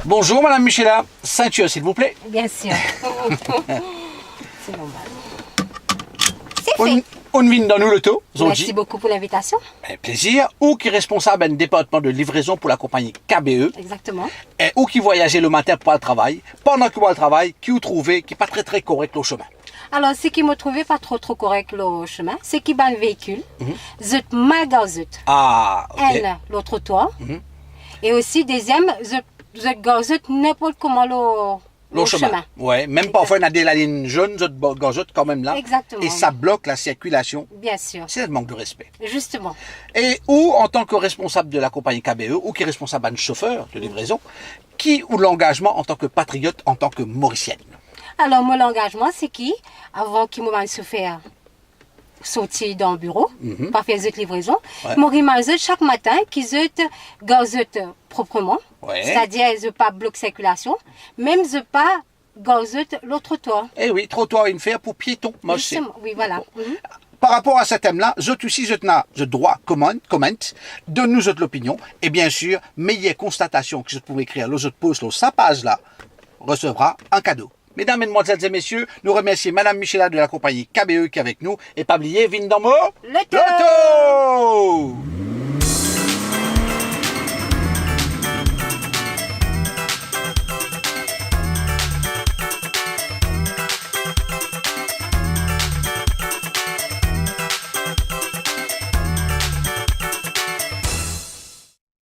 Bonjour Madame Michela, ceinture s'il vous plaît. Bien sûr. C'est normal. C'est fait. On vient dans nous le taux, Merci beaucoup pour l'invitation. Plaisir. Ou qui est responsable d'un département de livraison pour la compagnie KBE. Exactement. Et ou qui voyageait le matin pour le travail. Pendant que vous le travail, qui vous trouvez qui n'est pas très correct au chemin. Alors, ce qui me trouvait pas trop correct le chemin, c'est qu'il y a un véhicule. Zut magazut. Ah, ok. Elle, le trottoir. Et aussi, deuxième, zut gazut n'importe comment le chemin. Ouais, même parfois on a des lignes jaunes, zut gazut quand même là. Exactement. Et ça bloque la circulation. Bien sûr. C'est un manque de respect. Justement. Et ou en tant que responsable de la compagnie KBE, ou qui est responsable d'un chauffeur de livraison, qui ou l'engagement en tant que patriote, en tant que mauricienne. Alors, mon engagement, c'est qui, avant qu'il me se faire sortir dans le bureau, pour faire cette livraison, moi, je chaque matin qu'ils gazent proprement, c'est-à-dire je pas bloquer circulation, même je pas gazent le trottoir. Eh oui, trottoir une faire pour piétons, moi je sais. Oui, voilà. Par rapport à ce thème-là, je aussi, je n'ai le droit, comment, donne-nous l'opinion, et bien sûr, meilleure constatation que je pouvais écrire, le post, sa page là, recevra un cadeau. Mesdames, Mesdemoiselles et Messieurs, nous remercions Madame Michela de la compagnie KBE qui est avec nous, et pas oublier, Vindamo, Le taux.